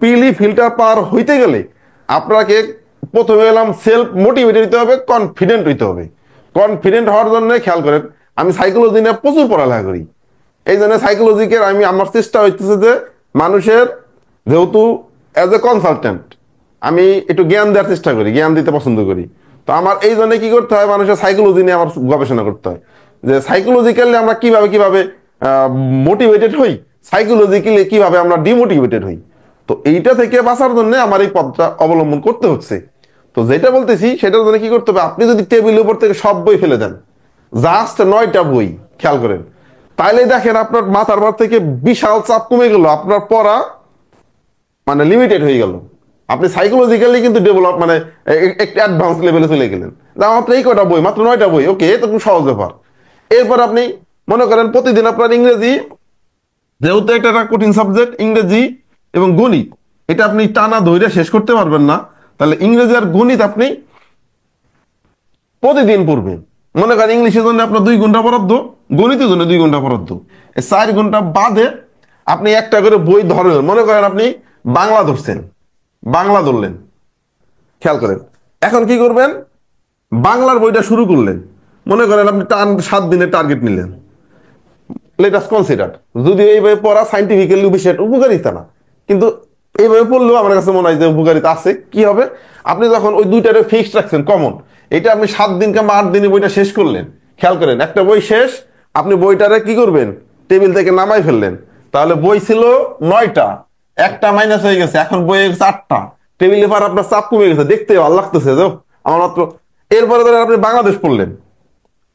পিলি filter পার হইতে গেলে আপনাকে প্রথমে এলাম সেলফ মোটিভেটেড হইতে হবে, কনফিডেন্ট হইতে হবে। কনফিডেন্ট হওয়ার জন্য খেয়াল করেন, আমি সাইকোলজি নিয়ে প্রচুর পড়ালেখা করি। এই জন্য সাইকোলজিকে আমি আমার চেষ্টা হইতেছে যে মানুষের, যেহেতু অ্যাজ এ কনসালটেন্ট আমি একটু জ্ঞান দেওয়ার চেষ্টা করি, জ্ঞান দিতে পছন্দ করি। তো আমার এই জন্য কি করতে হয়, মানুষের সাইকোলজি নিয়ে আমার গবেষণা করতে হয় যে সাইকোলজিক্যালি আমরা কিভাবে কিভাবে মোটিভেটেড হই, সাইকোলজিক্যালি কিভাবে আমরা ডিমোটিভেটেড হই। তো এইটা থেকে বাঁচার জন্য আমার এই পথটা অবলম্বন করতে হচ্ছে। তো যেটা বলতেছি সেটার জন্য কি করতে হবে, আপনি যদি টেবিলের উপর থেকে সব বই ফেলে দেন, জাস্ট 9টা বই, খেয়াল করেন, তাইলে দেখেন আপনার মাথার ভার থেকে বিশাল চাপ কমে গেল, আপনার পড়া মানে লিমিটেড হয়ে গেল। আপনি সাইকোলজিক্যালি কিন্তু ডেভেলপ মানে একটু অ্যাডভান্স লেভেলে চলে গেলেন। মাত্র এই কয়টা বই, মাত্র 9টা বই, ওকে, তো খুব সহজ ব্যাপার। এরপর আপনি মনে করেন প্রতিদিন আপনার ইংরেজি, যেহেতু একটা কঠিন সাবজেক্ট ইংরেজি এবং গণিত, এটা আপনি টানা ধরে শেষ করতে পারবেন না, তাহলে ইংরেজি আর গণিত আপনি প্রতিদিন পড়বেন। মনে করেন ইংলিশের জন্য আপনার 2 ঘন্টা বরাদ্দ, গণিতের জন্য 2 ঘন্টা বরাদ্দ, 4 ঘন্টা বাদে আপনি একটা করে বই ধরেন। মনে করেন আপনি বাংলা ধরছেন, বাংলা ধরলেন, খেয়াল করেন, এখন কি করবেন, বাংলার বইটা শুরু করলেন। মনে করেন আপনি 7 দিনের টার্গেট নিলেন, লেট আস কনসিডার, যদি এইভাবে পড়া সাইন্টিফিক্যালি বেশি একটা উপকারিতা না, কিন্তু এইভাবে পড়লেও আমার কাছে মনে হয় যে উপকারিতা আছে। কি হবে, আপনি যখন ওই দুইটারে ফিক্সড রাখছেন কমন, এটা আপনি 7 দিন কিংবা 8 দিনে বইটা শেষ করলেন, খেয়াল করেন একটা বই শেষ, আপনি বইটারে কি করবেন, টেবিল থেকে নামাই ফেললেন। তাহলে বই ছিল 9টা, একটা মাইনাস হয়ে গেছে, এখন বই হয়ে গেছে 8টা। টেবিলে পার আপনার চাপ কমে গেছে, দেখতে ভালো লাগতেছে যে আমার মাত্র। এরপরে ধরেন আপনি বাংলাদেশ পড়লেন,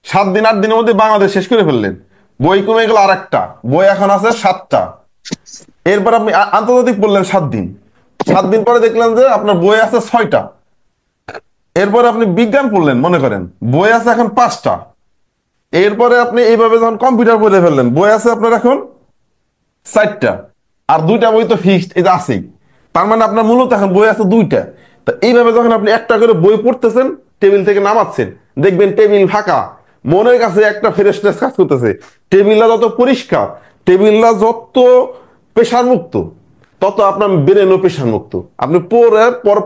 7 দিন 8 দিনের মধ্যে বাংলাদেশ শেষ করে ফেললেন, বই কমে গেল আরেকটা, বই এখন আছে 7টা। এরপর আপনি আন্তর্জাতিক পড়লেন 7 দিন, 7 দিন পরে দেখলেন যে আপনার বই আছে 6টা। এরপর আপনি বিজ্ঞান পড়লেন, মনে করেন বই আছে এখন 5টা। এরপরে আপনি এইভাবে যখন কম্পিউটার পড়ে ফেললেন, বই আছে আপনার এখন 4টা, আর 2টা বই তো ফিক্সড, এটা আছেই। তার মানে আপনার মূলত এখন বই আছে 2টা। তো এইভাবে যখন আপনি একটা করে বই পড়তেছেন, টেবিল থেকে নামাচ্ছেন, দেখবেন টেবিল ফাঁকা, মনের কাছে একটা ফ্রেশনেস কাজ করতেছে। টেবিলটা যত পরিষ্কার, টেবিলটা যত প্রেশার মুক্ত, তত আপনার ব্রেনও প্রেশার মুক্ত। আপনি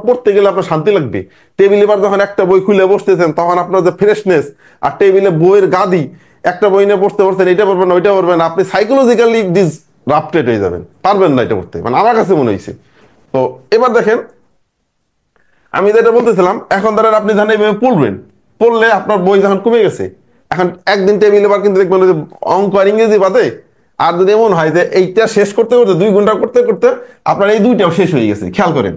পড়তে গেলে আপনার শান্তি লাগবে। টেবিল এবার যখন একটা বই খুলে বসতেছেন, তখন আপনার যে ফ্রেশনেস, আর টেবিলে বইয়ের গাদি, একটা বই নিয়ে পড়তে পড়তেন, এটা পড়বেন ওইটা পড়বেন, আপনি সাইকোলজিক্যালি ডিসরাপ্টেড হয়ে যাবেন, পারবেন না এটা পড়তে, মানে আমার কাছে মনে হয়েছে। তো এবার দেখেন, আমি যেটা বলতেছিলাম, এখন ধরেন আপনি যখন এইভাবে পড়বেন, পড়লে আপনার বই যখন কমে গেছে, এখন একদিন টেবিল এবার কিন্তু দেখবেন যে অঙ্ক আর ইংরেজি বাদে, আর যদি এমন হয় যে এইটা শেষ করতে করতে 2 ঘন্টা করতে করতে আপনার এই দুইটাও শেষ হয়ে গেছে, খেয়াল করেন,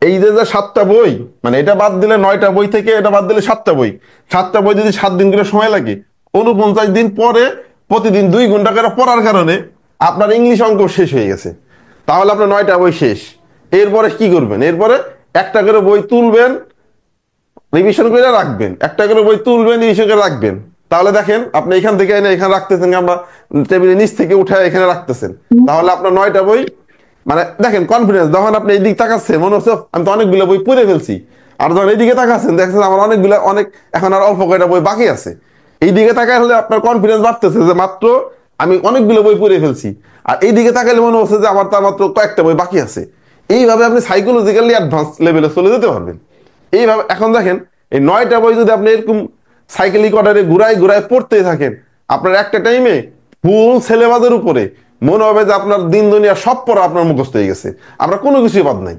এই যে 7টা বই, মানে এটা বাদ দিলে 9টা বই থেকে এটা বাদ দিলে 7টা বই, 7টা বই যদি 7 দিন করে সময় লাগে, 49 দিন পরে প্রতিদিন 2 ঘন্টা করে পড়ার কারণে আপনার ইংলিশ অঙ্ক শেষ হয়ে গেছে। তাহলে আপনার 9টা বই শেষ। এরপরে কি করবেন, এরপরে একটা করে বই তুলবেন, রিভিশন করে রাখবেন, একটা করে বই তুলবেন, রিভিশন করে রাখবেন। তাহলে দেখেন আপনি এখান থেকে এনে এখানে রাখতেছেন, আমরা টেবিলের নিচ থেকে উঠে এখানে রাখতেছেন, তাহলে আপনার 9টা বই, মানে দেখেন কনফিডেন্স, যখন আপনি এইদিকে তাকাচ্ছেন মনে হচ্ছে আমি তো অনেকগুলো বই পড়ে ফেলছি, আর যখন এইদিকে তাকাচ্ছেন দেখছেন আমার অনেকগুলো এখন আর অল্প কয়টা বই বাকি আছে। এইদিকে তাকায় হলে আপনার কনফিডেন্স বাড়তেছে যে মাত্র আমি অনেকগুলো বই পড়ে ফেলছি, আর এইদিকে তাকাইলে মনে হচ্ছে যে আমার তার মাত্র কয়েকটা বই বাকি আছে। এইভাবে আপনি সাইকোলজিক্যালি অ্যাডভান্স লেভেলে চলে যেতে পারবেন। এইভাবে এখন দেখেন, এই 9টা বই যদি আপনি এরকম সাইকেলিক অর্ডারে ঘুরায় ঘুরায় পড়তে থাকেন, আপনার একটা টাইমে ফুল সিলেবাসের উপরে মনে হবে যে আপনার দিন দুনিয়া সব পড়া আপনার মুখস্থ হয়ে গেছে, আপনার কোনো কিছুই বাদ নাই।